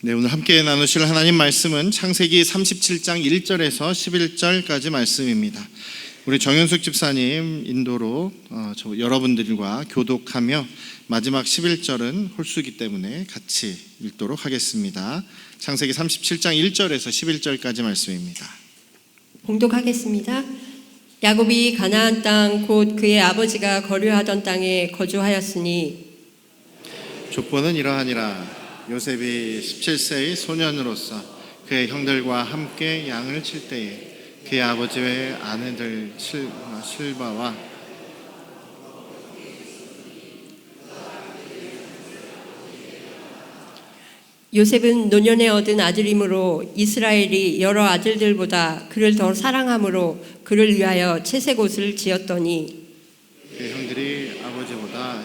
네, 오늘 함께 나누실 하나님 말씀은 창세기 37장 1절에서 11절까지 말씀입니다. 우리 정현숙 집사님 인도로 여러분들과 교독하며 마지막 11절은 홀수기 때문에 같이 읽도록 하겠습니다. 창세기 37장 1절에서 11절까지 말씀입니다. 봉독하겠습니다. 야곱이 가나안 땅 곧 그의 아버지가 거류하던 땅에 거주하였으니 족보는 이러하니라. 요셉이 17세의 소년으로서 그의 형들과 함께 양을 칠 때에 그의 아버지의 아내들 실바와 요셉은 노년에 얻은 아들이므로 이스라엘이 여러 아들들보다 그를 더 사랑함으로 그를 위하여 채색 옷을 지었더니 그 형들이 아버지보다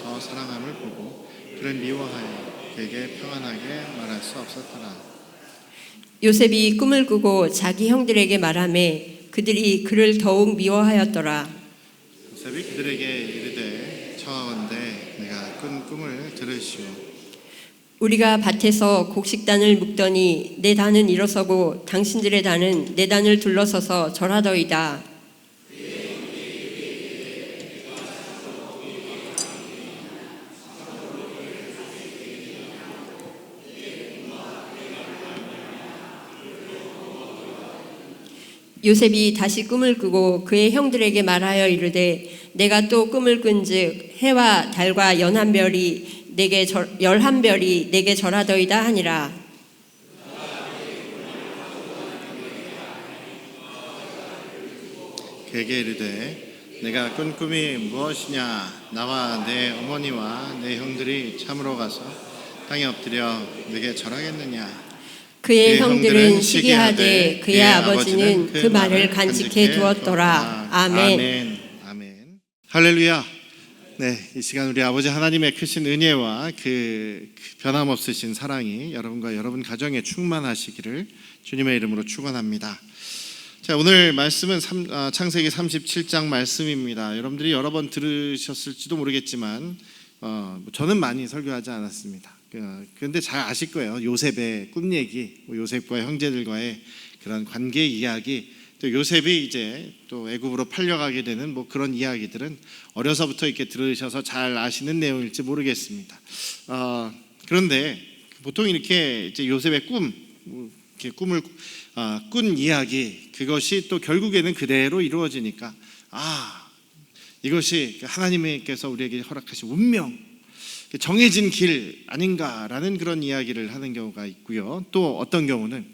더 사랑함을 보고 그를 미워하여 그에게 평안하게 말할 수 없었더라. 요셉이 꿈을 꾸고 자기 형들에게 말하매 그들이 그를 더욱 미워하였더라. 요셉이 그들에게 이르되 청하건대 내가 꾼 꿈을 들으시오. 우리가 밭에서 곡식단을 묶더니 내 단은 일어서고 당신들의 단은 내 단을 둘러서서 절하더이다. 요셉이 다시 꿈을 꾸고 그의 형들에게 말하여 이르되 내가 또 꿈을 꾼즉 해와 달과 열한 별이 내게 절하더이다 하니라. 그에게 이르되 내가 꾼 꿈이 무엇이냐. 나와 내 어머니와 내 형들이 참으로 가서 땅에 엎드려 내게 절하겠느냐. 그의 형들은 시기하되 그의 아버지는 그 말을 간직해 두었더라. 아멘. 아멘. 할렐루야. 네, 이 시간 우리 아버지 하나님의 크신 은혜와 그 변함없으신 사랑이 여러분과 여러분 가정에 충만하시기를 주님의 이름으로 축원합니다. 자, 오늘 말씀은 창세기 37장 말씀입니다. 여러분들이 여러 번 들으셨을지도 모르겠지만 저는 많이 설교하지 않았습니다. 그런데 잘 아실 거예요. 요셉의 꿈 얘기, 요셉과 형제들과의 그런 관계 이야기, 또 요셉이 이제 또 애굽으로 팔려가게 되는 그런 이야기들은 어려서부터 이렇게 들으셔서 잘 아시는 내용일지 모르겠습니다. 그런데 보통 이렇게 이제 요셉의 이렇게 꿈을 꾼 이야기, 그것이 또 결국에는 그대로 이루어지니까 이것이 하나님께서 우리에게 허락하신 운명, 정해진 길 아닌가라는 그런 이야기를 하는 경우가 있고요. 또 어떤 경우는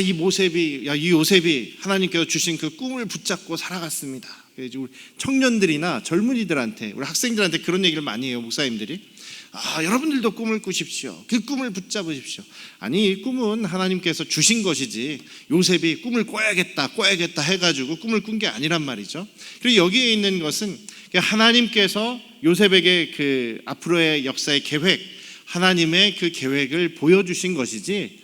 이 요셉이 하나님께서 주신 그 꿈을 붙잡고 살아갔습니다. 그래서 우리 청년들이나 젊은이들한테, 우리 학생들한테 그런 얘기를 많이 해요. 목사님들이 여러분들도 꿈을 꾸십시오. 그 꿈을 붙잡으십시오. 아니, 이 꿈은 하나님께서 주신 것이지 요셉이 꿈을 꿔야겠다 해가지고 꿈을 꾼 게 아니란 말이죠. 그리고 여기에 있는 것은 하나님께서 요셉에게 그 앞으로의 역사의 계획, 하나님의 그 계획을 보여주신 것이지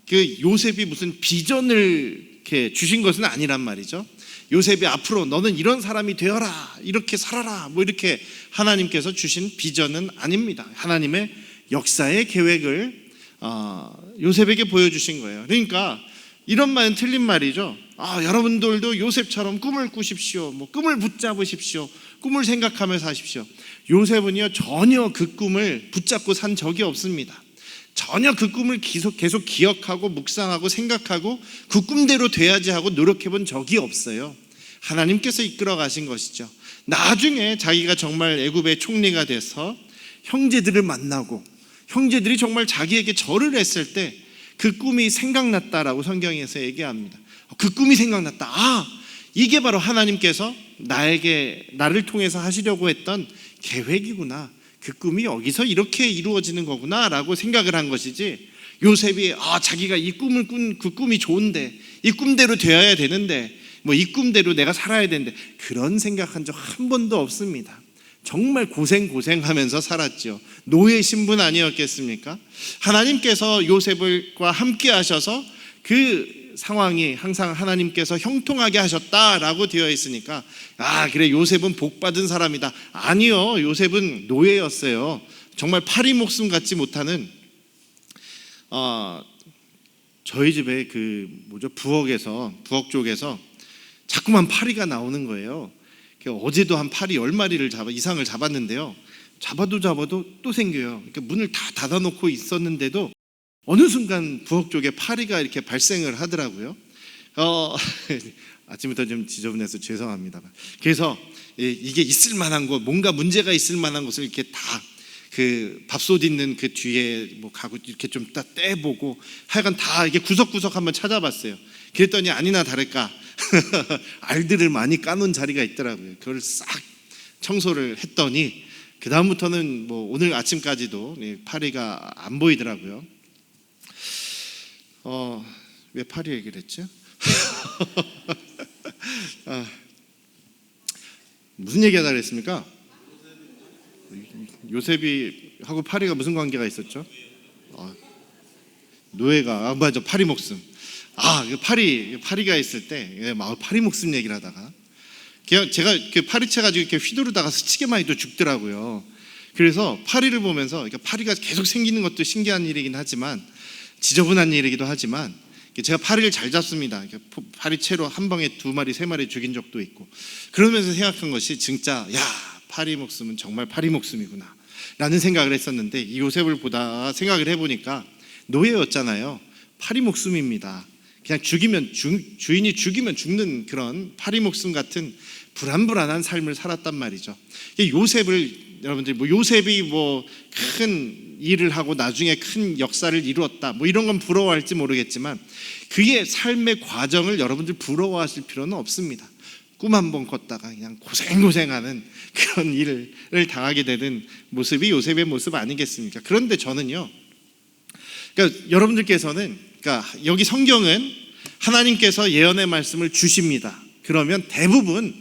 그 요셉이 무슨 비전을 이렇게 주신 것은 아니란 말이죠. 요셉이 앞으로 너는 이런 사람이 되어라, 이렇게 살아라, 이렇게 하나님께서 주신 비전은 아닙니다. 하나님의 역사의 계획을 요셉에게 보여주신 거예요. 그러니까 이런 말은 틀린 말이죠. 여러분들도 요셉처럼 꿈을 꾸십시오. 꿈을 붙잡으십시오. 꿈을 생각하며 사십시오. 요셉은요, 전혀 그 꿈을 붙잡고 산 적이 없습니다. 전혀 그 꿈을 계속 기억하고 묵상하고 생각하고 그 꿈대로 돼야지 하고 노력해 본 적이 없어요. 하나님께서 이끌어 가신 것이죠. 나중에 자기가 정말 애굽의 총리가 돼서 형제들을 만나고 형제들이 정말 자기에게 절을 했을 때 그 꿈이 생각났다라고 성경에서 얘기합니다. 그 꿈이 생각났다. 이게 바로 하나님께서 나를 통해서 하시려고 했던 계획이구나. 그 꿈이 여기서 이렇게 이루어지는 거구나 라고 생각을 한 것이지, 요셉이 자기가 이 꿈을 꾼 그 꿈이 좋은데, 이 꿈대로 되어야 되는데, 이 꿈대로 내가 살아야 되는데, 그런 생각한 적 한 번도 없습니다. 정말 고생하면서 살았죠. 노예 신분 아니었겠습니까? 하나님께서 요셉과 함께 하셔서 그 상황이 항상 하나님께서 형통하게 하셨다라고 되어 있으니까 그래, 요셉은 복 받은 사람이다. 아니요, 요셉은 노예였어요. 정말 파리 목숨 같지 못하는 저희 집에 부엌 쪽에서 자꾸만 파리가 나오는 거예요. 어제도 한 파리 10마리를 이상을 잡았는데요. 잡아도 또 생겨요. 그러니까 문을 다 닫아놓고 있었는데도 어느 순간 부엌 쪽에 파리가 이렇게 발생을 하더라고요. 아침부터 좀 지저분해서 죄송합니다. 그래서 이게 있을 만한 곳, 뭔가 문제가 있을 만한 곳을 이렇게 다 그 밥솥 있는 그 뒤에 뭐 가구 이렇게 좀 딱 떼보고 하여간 다 이게 구석구석 한번 찾아봤어요. 그랬더니 아니나 다를까 알들을 많이 까놓은 자리가 있더라고요. 그걸 싹 청소를 했더니 그 다음부터는 뭐 오늘 아침까지도 파리가 안 보이더라고요. 왜 파리 얘기를 했죠? 무슨 얘기하다 그랬습니까? 요셉이 하고 파리가 무슨 관계가 있었죠? 노예가 맞아, 파리 목숨. 파리가 있을 때 파리 목숨 얘기를 하다가 제가 그 파리채 가지고 이렇게 휘두르다가 스치게 많이 또 죽더라고요. 그래서 파리를 보면서 파리가 계속 생기는 것도 신기한 일이긴 하지만 지저분한 일이기도 하지만 제가 파리를 잘 잡습니다. 파리채로 한 방에 2마리 3마리 죽인 적도 있고 그러면서 생각한 것이 진짜 파리 목숨은 정말 파리 목숨이구나 라는 생각을 했었는데 이 요셉을 보다 생각을 해보니까 노예였잖아요. 파리 목숨입니다. 그냥 주인이 죽이면 죽는 그런 파리 목숨 같은 불안불안한 삶을 살았단 말이죠. 요셉을 여러분들이 요셉이 큰 일을 하고 나중에 큰 역사를 이루었다 이런 건 부러워할지 모르겠지만 그의 삶의 과정을 여러분들 부러워하실 필요는 없습니다. 꿈 한 번 꿨다가 그냥 고생하는 그런 일을 당하게 되는 모습이 요셉의 모습 아니겠습니까? 그런데 저는요, 여러분들께서는 여기 성경은 하나님께서 예언의 말씀을 주십니다. 그러면 대부분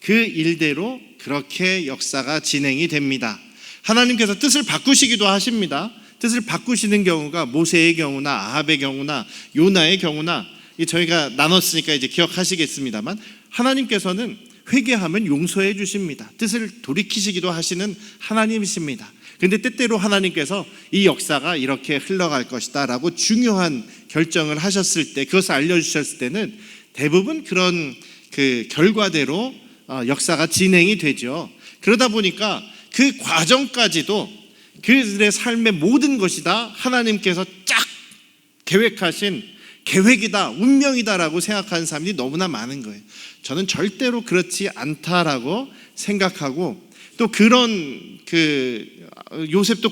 그 일대로 그렇게 역사가 진행이 됩니다. 하나님께서 뜻을 바꾸시기도 하십니다. 뜻을 바꾸시는 경우가 모세의 경우나 아합의 경우나 요나의 경우나 저희가 나눴으니까 이제 기억하시겠습니다만 하나님께서는 회개하면 용서해 주십니다. 뜻을 돌이키시기도 하시는 하나님이십니다. 그런데 때때로 하나님께서 이 역사가 이렇게 흘러갈 것이다 라고 중요한 결정을 하셨을 때, 그것을 알려주셨을 때는 대부분 그런 그 결과대로 역사가 진행이 되죠. 그러다 보니까 그 과정까지도 그들의 삶의 모든 것이 다 하나님께서 쫙 계획하신 계획이다, 운명이다라고 생각하는 사람들이 너무나 많은 거예요. 저는 절대로 그렇지 않다라고 생각하고 또 그런 요셉도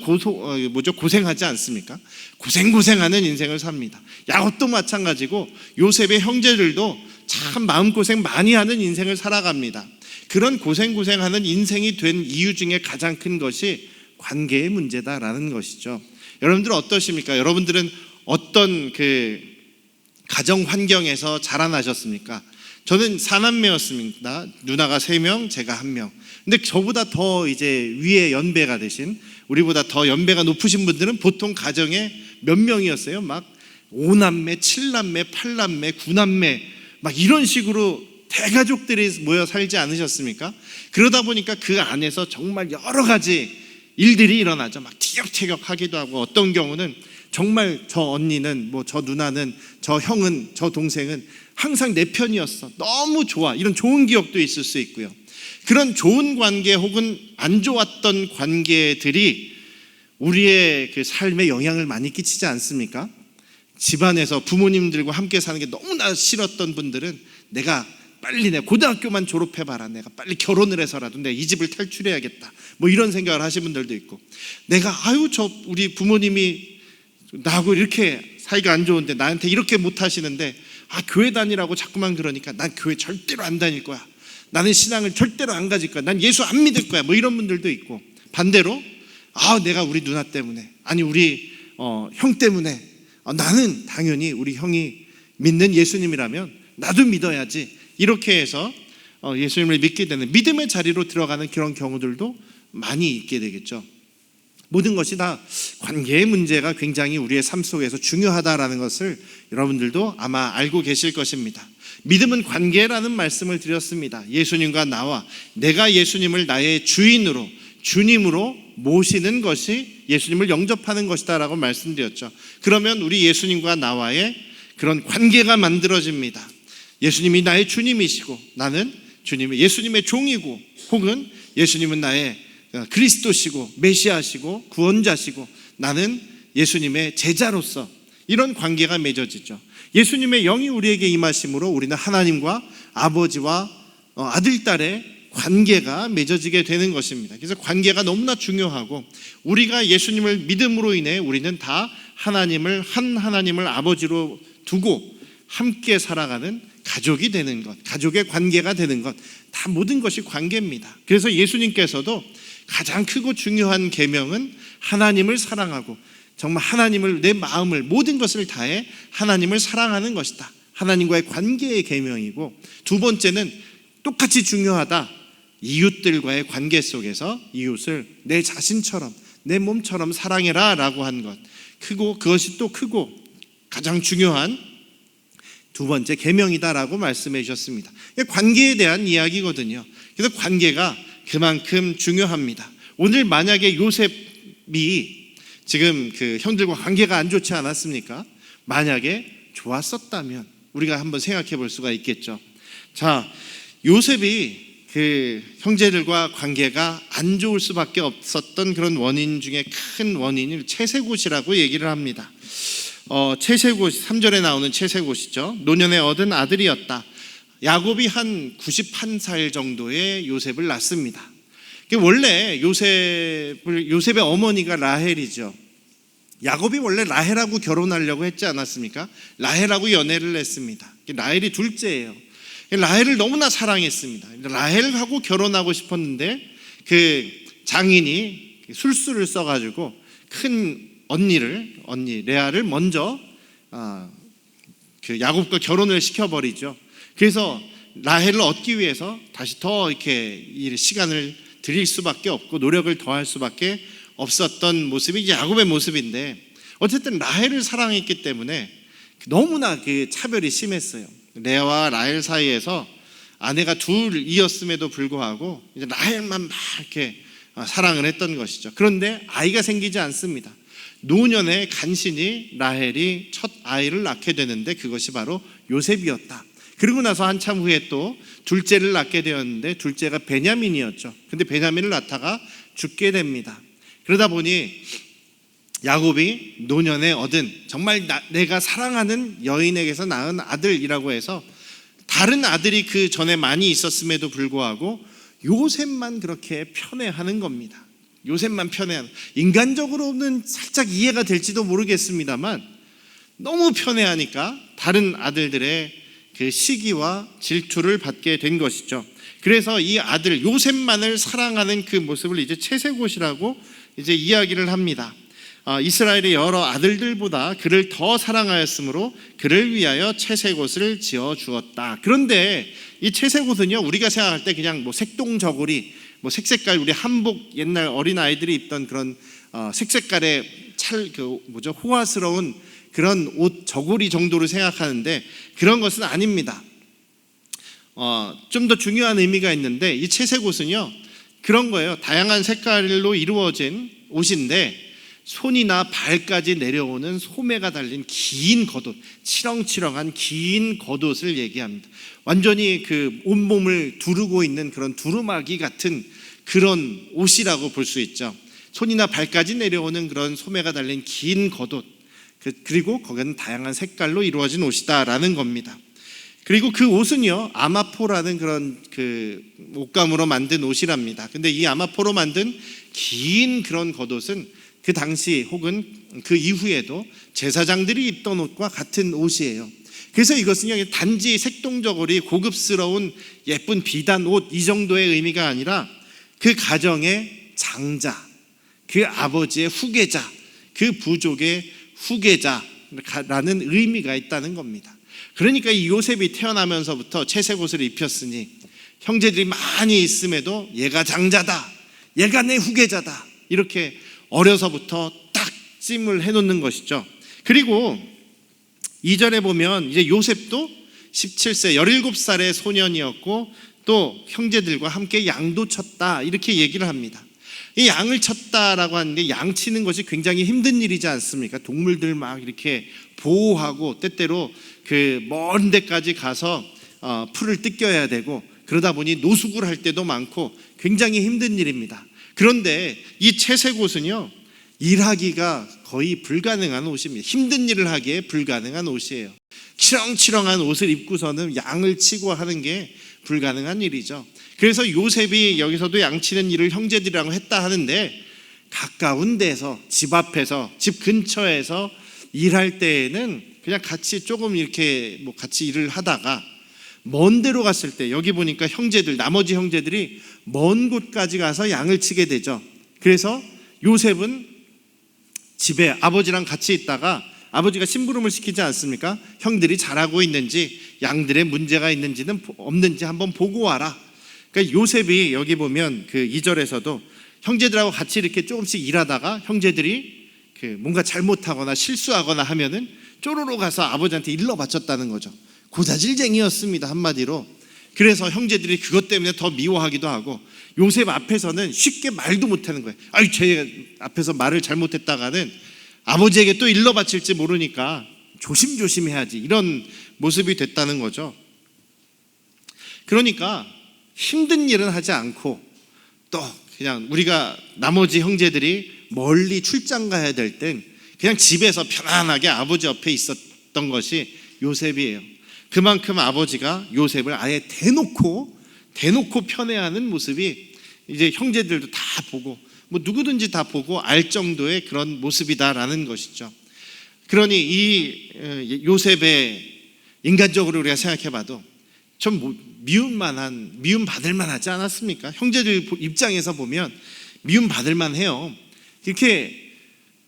고생하지 않습니까? 고생하는 인생을 삽니다. 야곱도 마찬가지고 요셉의 형제들도 참 마음고생 많이 하는 인생을 살아갑니다. 그런 고생하는 인생이 된 이유 중에 가장 큰 것이 관계의 문제다라는 것이죠. 여러분들은 어떠십니까? 여러분들은 어떤 가정 환경에서 자라나셨습니까? 저는 4남매였습니다. 누나가 3명, 제가 1명. 근데 저보다 더 이제 위에 연배가 되신, 우리보다 더 연배가 높으신 분들은 보통 가정에 몇 명이었어요? 막 5남매, 7남매, 8남매, 9남매 막 이런 식으로 대가족들이 모여 살지 않으셨습니까? 그러다 보니까 그 안에서 정말 여러 가지 일들이 일어나죠. 막 티격태격하기도 하고 어떤 경우는 정말 저 언니는 저 누나는 저 형은 저 동생은 항상 내 편이었어. 너무 좋아. 이런 좋은 기억도 있을 수 있고요. 그런 좋은 관계 혹은 안 좋았던 관계들이 우리의 그 삶에 영향을 많이 끼치지 않습니까? 집안에서 부모님들과 함께 사는 게 너무나 싫었던 분들은 내가 빨리 내 고등학교만 졸업해봐라. 내가 빨리 결혼을 해서라도 내가 이 집을 탈출해야겠다. 이런 생각을 하신 분들도 있고 내가 우리 부모님이 나하고 이렇게 사이가 안 좋은데 나한테 이렇게 못하시는데 교회 다니라고 자꾸만 그러니까 난 교회 절대로 안 다닐 거야. 나는 신앙을 절대로 안 가질 거야. 난 예수 안 믿을 거야. 이런 분들도 있고 반대로 내가 우리 누나 때문에 아니 우리 형 때문에 나는 당연히 우리 형이 믿는 예수님이라면 나도 믿어야지. 이렇게 해서 예수님을 믿게 되는 믿음의 자리로 들어가는 그런 경우들도 많이 있게 되겠죠. 모든 것이 다 관계의 문제가 굉장히 우리의 삶 속에서 중요하다라는 것을 여러분들도 아마 알고 계실 것입니다. 믿음은 관계라는 말씀을 드렸습니다. 예수님과 나와 내가 예수님을 나의 주인으로 주님으로 모시는 것이 예수님을 영접하는 것이다라고 말씀드렸죠. 그러면 우리 예수님과 나와의 그런 관계가 만들어집니다. 예수님이 나의 주님이시고 나는 예수님의 종이고, 혹은 예수님은 나의 그리스도시고 메시아시고 구원자시고 나는 예수님의 제자로서 이런 관계가 맺어지죠. 예수님의 영이 우리에게 임하심으로 우리는 하나님과 아버지와 아들, 딸의 관계가 맺어지게 되는 것입니다. 그래서 관계가 너무나 중요하고, 우리가 예수님을 믿음으로 인해 우리는 다 한 하나님을 아버지로 두고 함께 살아가는 가족이 되는 것, 가족의 관계가 되는 것, 다 모든 것이 관계입니다. 그래서 예수님께서도 가장 크고 중요한 계명은 하나님을 사랑하고, 정말 하나님을, 내 마음을, 모든 것을 다해 하나님을 사랑하는 것이다. 하나님과의 관계의 계명이고, 두 번째는 똑같이 중요하다. 이웃들과의 관계 속에서 이웃을 내 자신처럼, 내 몸처럼 사랑해라 라고 한 것, 그것이 또 크고 가장 중요한 두 번째 계명이다라고 말씀해 주셨습니다. 관계에 대한 이야기거든요. 그래서 관계가 그만큼 중요합니다. 오늘 만약에 요셉이 지금 그 형들과 관계가 안 좋지 않았습니까? 만약에 좋았었다면 우리가 한번 생각해 볼 수가 있겠죠. 자, 요셉이 그 형제들과 관계가 안 좋을 수밖에 없었던 그런 원인 중에 큰 원인을 채색옷이라고 얘기를 합니다. 채색옷, 3절에 나오는 채색옷이죠. 노년에 얻은 아들이었다. 야곱이 한 91살 정도의 요셉을 낳습니다. 원래 요셉의 어머니가 라헬이죠. 야곱이 원래 라헬하고 결혼하려고 했지 않았습니까? 라헬하고 연애를 했습니다. 라헬이 둘째예요. 라헬을 너무나 사랑했습니다. 라헬하고 결혼하고 싶었는데 그 장인이 술수를 써가지고 큰 언니 레아를 먼저 그 야곱과 결혼을 시켜버리죠. 그래서 라헬을 얻기 위해서 다시 더 이렇게 시간을 들일 수밖에 없고 노력을 더할 수밖에 없었던 모습이 이제 야곱의 모습인데, 어쨌든 라헬을 사랑했기 때문에 너무나 그 차별이 심했어요. 레아와 라헬 사이에서 아내가 둘이었음에도 불구하고 이제 라헬만 막 이렇게 사랑을 했던 것이죠. 그런데 아이가 생기지 않습니다. 노년에 간신히 라헬이 첫 아이를 낳게 되는데 그것이 바로 요셉이었다. 그리고 나서 한참 후에 또 둘째를 낳게 되었는데 둘째가 베냐민이었죠. 근데 베냐민을 낳다가 죽게 됩니다. 그러다 보니 야곱이 노년에 얻은 정말 내가 사랑하는 여인에게서 낳은 아들이라고 해서 다른 아들이 그 전에 많이 있었음에도 불구하고 요셉만 그렇게 편애하는 겁니다. 요셉만 편애하는, 인간적으로는 살짝 이해가 될지도 모르겠습니다만 너무 편애하니까 다른 아들들의 그 시기와 질투를 받게 된 것이죠. 그래서 이 아들 요셉만을 사랑하는 그 모습을 이제 채색옷이라고 이제 이야기를 합니다. 이스라엘의 여러 아들들보다 그를 더 사랑하였으므로 그를 위하여 채색옷을 지어 주었다. 그런데 이 채색옷은요, 우리가 생각할 때 그냥 뭐 색동저고리, 뭐 색색깔, 우리 한복 옛날 어린 아이들이 입던 그런 색색깔의 호화스러운 그런 옷 저고리 정도로 생각하는데 그런 것은 아닙니다. 좀 더 중요한 의미가 있는데, 이 채색옷은요 그런 거예요. 다양한 색깔로 이루어진 옷인데 손이나 발까지 내려오는 소매가 달린 긴 겉옷, 치렁치렁한 긴 겉옷을 얘기합니다. 완전히 그 온몸을 두르고 있는 그런 두루마기 같은 그런 옷이라고 볼 수 있죠. 손이나 발까지 내려오는 그런 소매가 달린 긴 겉옷, 그리고 거기는 다양한 색깔로 이루어진 옷이다라는 겁니다. 그리고 그 옷은요 아마포라는 그런 그 옷감으로 만든 옷이랍니다. 근데 이 아마포로 만든 긴 그런 겉옷은 그 당시 혹은 그 이후에도 제사장들이 입던 옷과 같은 옷이에요. 그래서 이것은 단지 색동저고리 고급스러운 예쁜 비단 옷 이 정도의 의미가 아니라 그 가정의 장자, 그 아버지의 후계자, 그 부족의 후계자라는 의미가 있다는 겁니다. 그러니까 이 요셉이 태어나면서부터 채색옷을 입혔으니 형제들이 많이 있음에도 얘가 장자다, 얘가 내 후계자다, 이렇게 어려서부터 딱 찜을 해놓는 것이죠. 그리고 2절에 보면 이제 요셉도 17세 17살의 소년이었고 또 형제들과 함께 양도 쳤다 이렇게 얘기를 합니다. 이 양을 쳤다라고 하는데 양 치는 것이 굉장히 힘든 일이지 않습니까? 동물들 막 이렇게 보호하고 때때로 그 먼 데까지 가서 풀을 뜯겨야 되고 그러다 보니 노숙을 할 때도 많고 굉장히 힘든 일입니다. 그런데 이 채색옷은요, 일하기가 거의 불가능한 옷입니다. 힘든 일을 하기에 불가능한 옷이에요. 치렁치렁한 옷을 입고서는 양을 치고 하는 게 불가능한 일이죠. 그래서 요셉이 여기서도 양치는 일을 형제들이랑 했다 하는데, 가까운 데서, 집 앞에서, 집 근처에서 일할 때에는 그냥 같이 조금 이렇게 뭐 같이 일을 하다가 먼 데로 갔을 때, 여기 보니까 형제들, 나머지 형제들이 먼 곳까지 가서 양을 치게 되죠. 그래서 요셉은 집에 아버지랑 같이 있다가 아버지가 심부름을 시키지 않습니까? 형들이 잘하고 있는지, 양들의 문제가 있는지는 없는지 한번 보고 와라. 그러니까 요셉이 여기 보면 그 2절에서도 형제들하고 같이 이렇게 조금씩 일하다가 형제들이 그 뭔가 잘못하거나 실수하거나 하면은 쪼르르 가서 아버지한테 일러 바쳤다는 거죠. 고자질쟁이였습니다, 한마디로. 그래서 형제들이 그것 때문에 더 미워하기도 하고, 요셉 앞에서는 쉽게 말도 못하는 거예요. 아유, 제 앞에서 말을 잘못했다가는 아버지에게 또 일러 바칠지 모르니까 조심조심 해야지, 이런 모습이 됐다는 거죠. 그러니까 힘든 일은 하지 않고, 또 그냥 우리가 나머지 형제들이 멀리 출장 가야 될 땐 그냥 집에서 편안하게 아버지 옆에 있었던 것이 요셉이에요. 그만큼 아버지가 요셉을 아예 대놓고 편애하는 모습이 이제 형제들도 다 보고, 뭐 누구든지 다 보고 알 정도의 그런 모습이다라는 것이죠. 그러니 이 요셉의, 인간적으로 우리가 생각해봐도 좀 미움 받을 만하지 않았습니까? 형제들 입장에서 보면 미움 받을 만해요. 이렇게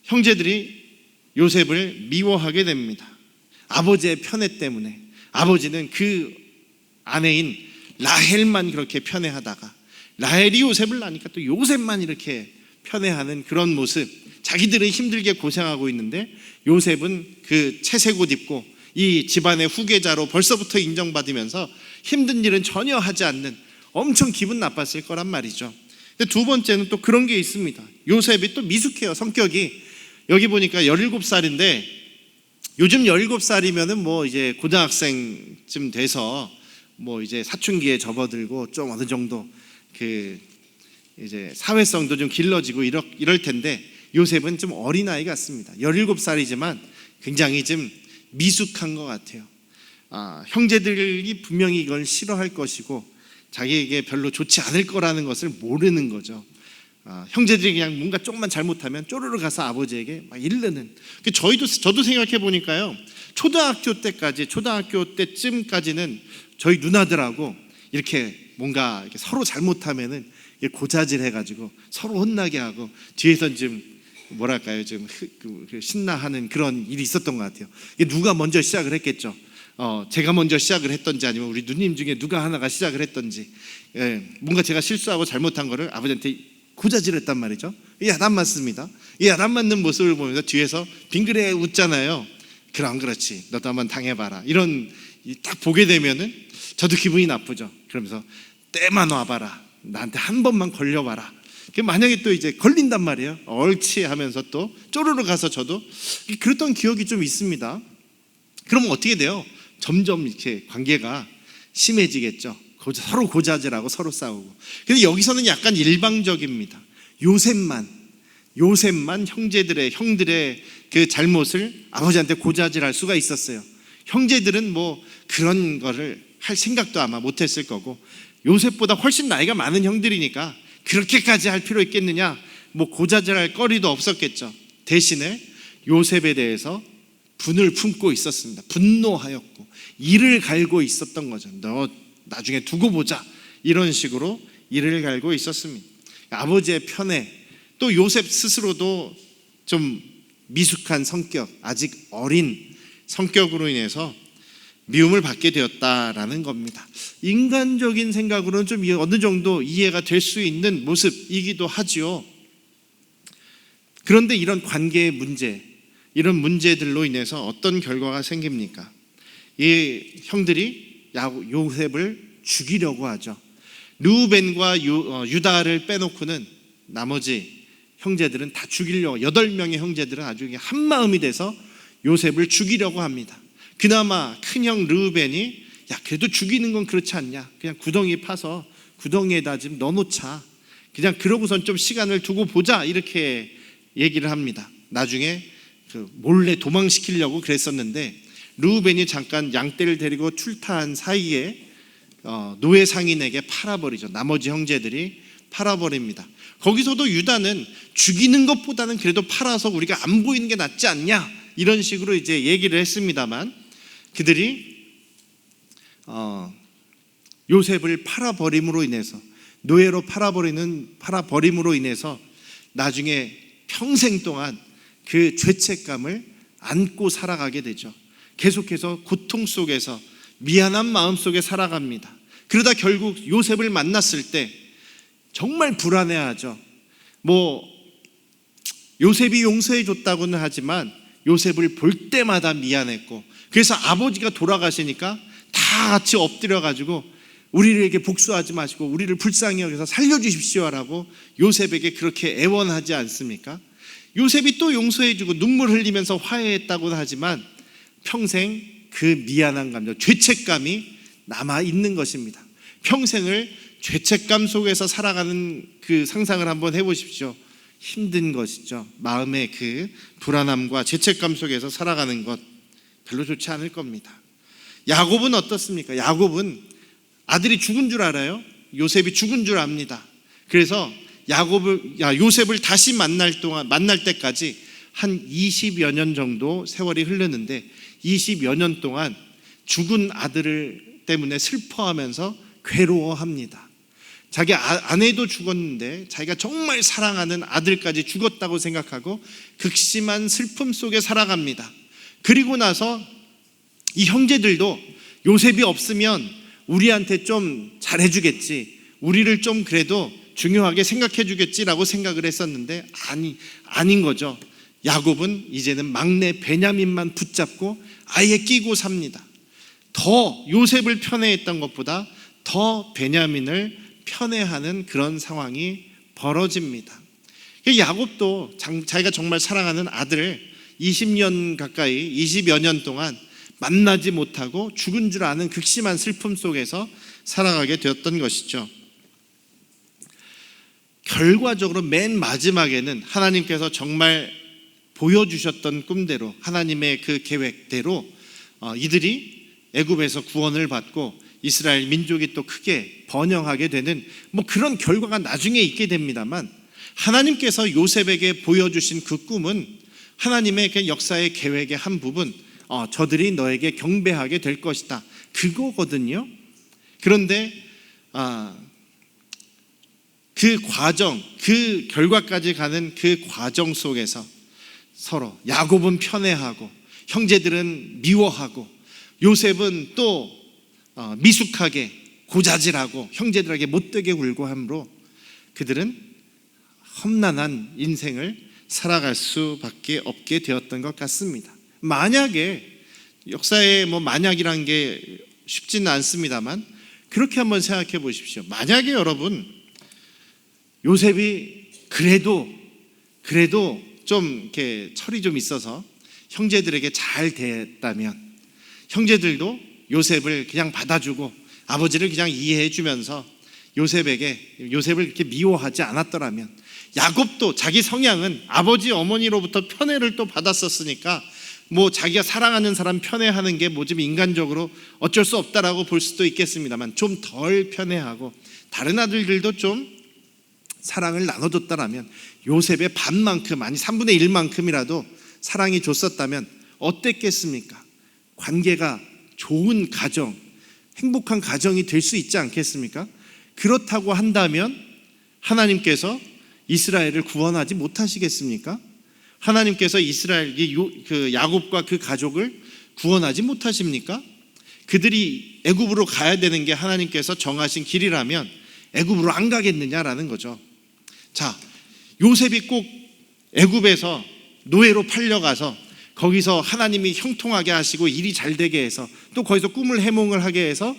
형제들이 요셉을 미워하게 됩니다. 아버지의 편애 때문에. 아버지는 그 아내인 라헬만 그렇게 편애하다가 라헬이 요셉을 낳으니까 또 요셉만 이렇게 편애하는 그런 모습. 자기들은 힘들게 고생하고 있는데 요셉은 그 채색 옷 입고 이 집안의 후계자로 벌써부터 인정받으면서 힘든 일은 전혀 하지 않는, 엄청 기분 나빴을 거란 말이죠. 근데 두 번째는 또 그런 게 있습니다. 요셉이 또 미숙해요, 성격이. 여기 보니까 17살인데 요즘 17살이면은 뭐 이제 고등학생쯤 돼서 뭐 이제 사춘기에 접어들고 좀 어느 정도 그 이제 사회성도 좀 길러지고 이럴 텐데, 요셉은 좀 어린아이 같습니다. 17살이지만 굉장히 좀 미숙한 것 같아요. 형제들이 분명히 이걸 싫어할 것이고 자기에게 별로 좋지 않을 거라는 것을 모르는 거죠. 형제들이 그냥 뭔가 조금만 잘못하면 쪼르르 가서 아버지에게 막 이르는. 저도 생각해 보니까요, 초등학교 때쯤까지는 저희 누나들하고 이렇게 뭔가 이렇게 서로 잘못하면은 고자질 해가지고 서로 혼나게 하고 뒤에선 좀 뭐랄까요, 좀 신나하는 그런 일이 있었던 것 같아요. 이게 누가 먼저 시작을 했겠죠. 제가 먼저 시작을 했던지 아니면 우리 누님 중에 누가 하나가 시작을 했던지, 뭔가 제가 실수하고 잘못한 거를 아버지한테 고자질했단 말이죠. 야단 맞습니다. 이 야단 맞는 모습을 보면서 뒤에서 빙그레 웃잖아요. 그럼 그렇지, 너도 한번 당해봐라. 이런 딱 보게 되면은 저도 기분이 나쁘죠. 그러면서 때만 와봐라, 나한테 한 번만 걸려봐라. 만약에 또 이제 걸린단 말이에요. 옳지 하면서 또 쪼르르 가서 저도 그랬던 기억이 좀 있습니다. 그러면 어떻게 돼요? 점점 이렇게 관계가 심해지겠죠. 서로 고자질하고 서로 싸우고. 근데 여기서는 약간 일방적입니다. 요셉만 형들의 그 잘못을 아버지한테 고자질할 수가 있었어요. 형제들은 뭐 그런 거를 할 생각도 아마 못했을 거고, 요셉보다 훨씬 나이가 많은 형들이니까 그렇게까지 할 필요 있겠느냐, 뭐 고자질할 거리도 없었겠죠. 대신에 요셉에 대해서 분을 품고 있었습니다. 분노하였고 이를 갈고 있었던 거죠. 너 나중에 두고 보자, 이런 식으로 이를 갈고 있었습니다. 아버지의 편애, 또 요셉 스스로도 좀 미숙한 성격, 아직 어린 성격으로 인해서 미움을 받게 되었다라는 겁니다. 인간적인 생각으로는 좀 어느 정도 이해가 될 수 있는 모습이기도 하지요. 그런데 이런 관계의 문제, 이런 문제들로 인해서 어떤 결과가 생깁니까? 이 형들이 요셉을 죽이려고 하죠. 르우벤과 유다를 빼놓고는 나머지 형제들은 다 죽이려고, 8명의 형제들은 아주 그냥 한 마음이 돼서 요셉을 죽이려고 합니다. 그나마 큰형 르우벤이 야 그래도 죽이는 건 그렇지 않냐, 그냥 구덩이 파서 구덩이에다 좀 넣어놓자, 그냥 그러고선 좀 시간을 두고 보자, 이렇게 얘기를 합니다. 나중에 몰래 도망시키려고 그랬었는데 르우벤이 잠깐 양떼를 데리고 출타한 사이에 노예 상인에게 팔아버리죠. 나머지 형제들이 팔아버립니다. 거기서도 유다는 죽이는 것보다는 그래도 팔아서 우리가 안 보이는 게 낫지 않냐, 이런 식으로 이제 얘기를 했습니다만, 그들이 요셉을 팔아버림으로 인해서, 노예로 팔아버림으로 인해서 나중에 평생 동안 그 죄책감을 안고 살아가게 되죠. 계속해서 고통 속에서 미안한 마음 속에 살아갑니다. 그러다 결국 요셉을 만났을 때 정말 불안해하죠. 요셉이 용서해 줬다고는 하지만 요셉을 볼 때마다 미안했고, 그래서 아버지가 돌아가시니까 다 같이 엎드려 가지고 우리에게 복수하지 마시고 우리를 불쌍히 여겨서 살려주십시오라고 요셉에게 그렇게 애원하지 않습니까? 요셉이 또 용서해주고 눈물 흘리면서 화해했다고는 하지만 평생 그 미안한 감정, 죄책감이 남아있는 것입니다. 평생을 죄책감 속에서 살아가는 그 상상을 한번 해보십시오. 힘든 것이죠. 마음의 그 불안함과 죄책감 속에서 살아가는 것 별로 좋지 않을 겁니다. 야곱은 어떻습니까? 야곱은 아들이 죽은 줄 알아요. 요셉이 죽은 줄 압니다. 그래서 요셉을 다시 만날 때까지 한 20여 년 정도 세월이 흐르는데 20여 년 동안 죽은 아들을 때문에 슬퍼하면서 괴로워합니다. 자기 아내도 죽었는데 자기가 정말 사랑하는 아들까지 죽었다고 생각하고 극심한 슬픔 속에 살아갑니다. 그리고 나서 이 형제들도 요셉이 없으면 우리한테 좀 잘해주겠지, 우리를 좀 그래도 중요하게 생각해주겠지라고 생각을 했었는데 아닌 거죠. 야곱은 이제는 막내 베냐민만 붙잡고 아예 끼고 삽니다. 더 요셉을 편애했던 것보다 더 베냐민을 편애하는 그런 상황이 벌어집니다. 야곱도 자기가 정말 사랑하는 아들을 20년 가까이 20여 년 동안 만나지 못하고 죽은 줄 아는 극심한 슬픔 속에서 살아가게 되었던 것이죠. 결과적으로 맨 마지막에는 하나님께서 정말 보여주셨던 꿈대로, 하나님의 그 계획대로 이들이 애굽에서 구원을 받고 이스라엘 민족이 또 크게 번영하게 되는 그런 결과가 나중에 있게 됩니다만, 하나님께서 요셉에게 보여주신 그 꿈은 하나님의 그 역사의 계획의 한 부분, 저들이 너에게 경배하게 될 것이다, 그거거든요. 그런데 그 과정, 그 결과까지 가는 그 과정 속에서 서로 야곱은 편애하고 형제들은 미워하고 요셉은 또 미숙하게 고자질하고 형제들에게 못되게 굴고 함으로 그들은 험난한 인생을 살아갈 수밖에 없게 되었던 것 같습니다. 만약에 역사에 만약이란 게 쉽지는 않습니다만 그렇게 한번 생각해 보십시오. 만약에 여러분 요셉이 그래도 좀 이렇게 철이 좀 있어서 형제들에게 잘 대했다면, 형제들도 요셉을 그냥 받아주고 아버지를 그냥 이해해 주면서 요셉을 그렇게 미워하지 않았더라면, 야곱도 자기 성향은 아버지 어머니로부터 편애를 또 받았었으니까 자기가 사랑하는 사람 편애하는 게 좀 인간적으로 어쩔 수 없다라고 볼 수도 있겠습니다만 좀 덜 편애하고 다른 아들들도 좀 사랑을 나눠줬다라면, 요셉의 반만큼, 아니 3분의 1만큼이라도 사랑이 줬었다면 어땠겠습니까? 관계가 좋은 가정, 행복한 가정이 될 수 있지 않겠습니까? 그렇다고 한다면 하나님께서 이스라엘을 구원하지 못하시겠습니까? 하나님께서 그 야곱과 그 가족을 구원하지 못하십니까? 그들이 애굽으로 가야 되는 게 하나님께서 정하신 길이라면 애굽으로 안 가겠느냐라는 거죠. 자, 요셉이 꼭 애굽에서 노예로 팔려가서 거기서 하나님이 형통하게 하시고 일이 잘 되게 해서 또 거기서 꿈을 해몽을 하게 해서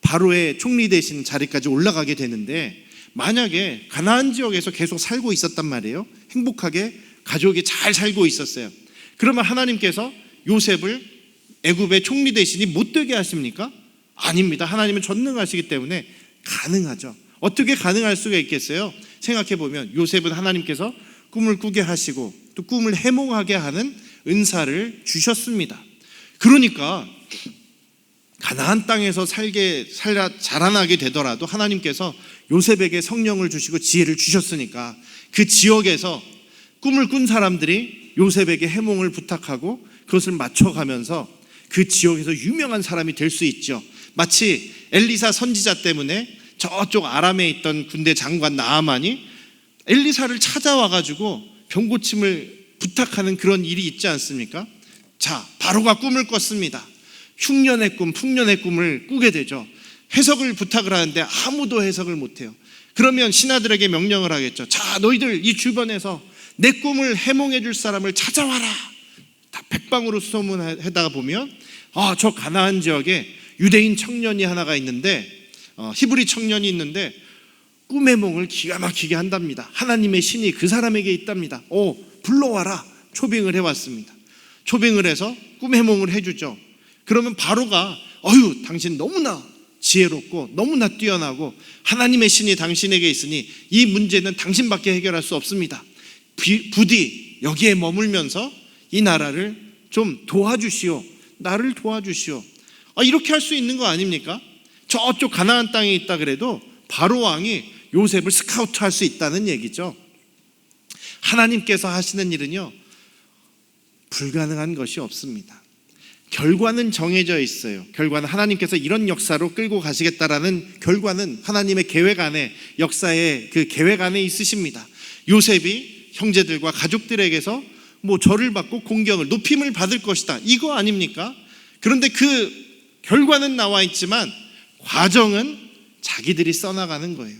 바로의 총리 되신 자리까지 올라가게 되는데, 만약에 가나안 지역에서 계속 살고 있었단 말이에요. 행복하게 가족이 잘 살고 있었어요. 그러면 하나님께서 요셉을 애굽의 총리 대신이 못 되게 하십니까? 아닙니다. 하나님은 전능하시기 때문에 가능하죠. 어떻게 가능할 수가 있겠어요? 생각해 보면 요셉은 하나님께서 꿈을 꾸게 하시고 또 꿈을 해몽하게 하는 은사를 주셨습니다. 그러니까 가나안 땅에서 자라나게 되더라도 하나님께서 요셉에게 성령을 주시고 지혜를 주셨으니까 그 지역에서 꿈을 꾼 사람들이 요셉에게 해몽을 부탁하고 그것을 맞춰가면서 그 지역에서 유명한 사람이 될 수 있죠. 마치 엘리사 선지자 때문에 저쪽 아람에 있던 군대 장관 나아만이 엘리사를 찾아와가지고 병고침을 부탁하는 그런 일이 있지 않습니까? 자, 바로가 꿈을 꿨습니다. 흉년의 꿈, 풍년의 꿈을 꾸게 되죠. 해석을 부탁을 하는데 아무도 해석을 못해요. 그러면 신하들에게 명령을 하겠죠. 자, 너희들 이 주변에서 내 꿈을 해몽해 줄 사람을 찾아와라. 다 백방으로 수소문하다가 보면 저 가나안 지역에 유대인 청년이 하나가 있는데 히브리 청년이 있는데 꿈 해몽을 기가 막히게 한답니다. 하나님의 신이 그 사람에게 있답니다. 불러와라. 초빙을 해왔습니다. 초빙을 해서 꿈 해몽을 해주죠. 그러면 바로가 당신 너무나 지혜롭고 너무나 뛰어나고 하나님의 신이 당신에게 있으니 이 문제는 당신밖에 해결할 수 없습니다. 부디 여기에 머물면서 이 나라를 좀 도와주시오. 나를 도와주시오. 이렇게 할 수 있는 거 아닙니까? 저쪽 가나안 땅에 있다 그래도 바로 왕이 요셉을 스카우트할 수 있다는 얘기죠. 하나님께서 하시는 일은요, 불가능한 것이 없습니다. 결과는 정해져 있어요. 결과는 하나님께서 이런 역사로 끌고 가시겠다라는 결과는 하나님의 계획 안에, 역사의 그 계획 안에 있으십니다. 요셉이 형제들과 가족들에게서 절을 받고 공경을, 높임을 받을 것이다, 이거 아닙니까? 그런데 그 결과는 나와 있지만 과정은 자기들이 써나가는 거예요.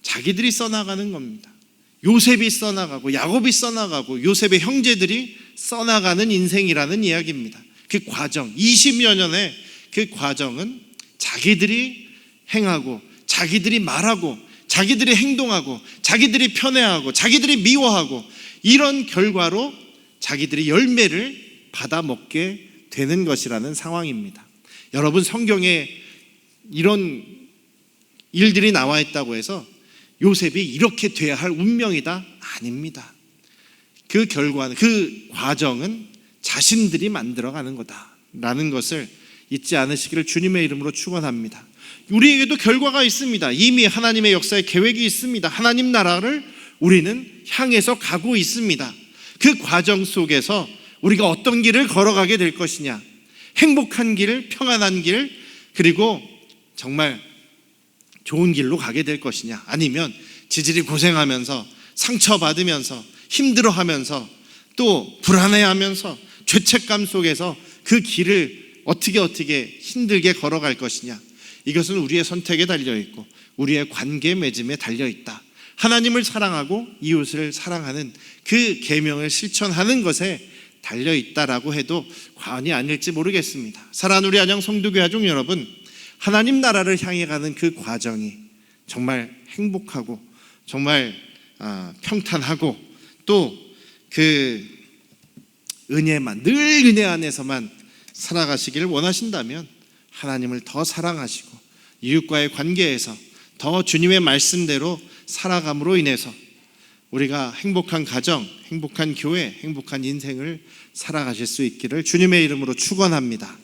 자기들이 써나가는 겁니다. 요셉이 써나가고 야곱이 써나가고 요셉의 형제들이 써나가는 인생이라는 이야기입니다. 그 과정, 20여 년의 그 과정은 자기들이 행하고 자기들이 말하고 자기들이 행동하고 자기들이 편애하고 자기들이 미워하고 이런 결과로 자기들이 열매를 받아 먹게 되는 것이라는 상황입니다. 여러분, 성경에 이런 일들이 나와 있다고 해서 요셉이 이렇게 돼야 할 운명이다? 아닙니다. 그 결과는, 그 과정은 자신들이 만들어가는 거다라는 것을 잊지 않으시기를 주님의 이름으로 축원합니다. 우리에게도 결과가 있습니다. 이미 하나님의 역사의 계획이 있습니다. 하나님 나라를 우리는 향해서 가고 있습니다. 그 과정 속에서 우리가 어떤 길을 걸어가게 될 것이냐, 행복한 길, 평안한 길, 그리고 정말 좋은 길로 가게 될 것이냐, 아니면 지질이 고생하면서 상처받으면서 힘들어하면서 또 불안해하면서 죄책감 속에서 그 길을 어떻게 힘들게 걸어갈 것이냐, 이것은 우리의 선택에 달려있고 우리의 관계 맺음에 달려있다. 하나님을 사랑하고 이웃을 사랑하는 그 계명을 실천하는 것에 달려있다라고 해도 과언이 아닐지 모르겠습니다. 사랑하는 우리 안양 성도교회 가족 여러분, 하나님 나라를 향해 가는 그 과정이 정말 행복하고 정말 평탄하고 또 그 은혜만, 늘 은혜 안에서만 살아가시기를 원하신다면 하나님을 더 사랑하시고 이웃과의 관계에서 더 주님의 말씀대로 살아감으로 인해서 우리가 행복한 가정, 행복한 교회, 행복한 인생을 살아가실 수 있기를 주님의 이름으로 축원합니다.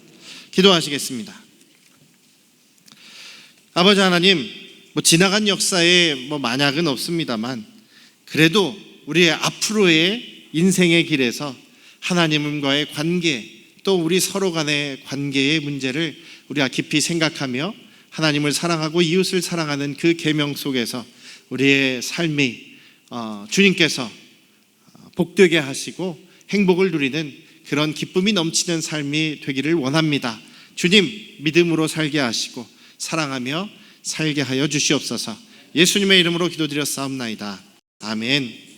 기도하시겠습니다. 아버지 하나님, 지나간 역사에 만약은 없습니다만 그래도 우리의 앞으로의 인생의 길에서 하나님과의 관계, 또 우리 서로 간의 관계의 문제를 우리가 깊이 생각하며 하나님을 사랑하고 이웃을 사랑하는 그 계명 속에서 우리의 삶이 주님께서 복되게 하시고 행복을 누리는 그런 기쁨이 넘치는 삶이 되기를 원합니다. 주님, 믿음으로 살게 하시고 사랑하며 살게 하여 주시옵소서. 예수님의 이름으로 기도드렸사옵나이다. 아멘.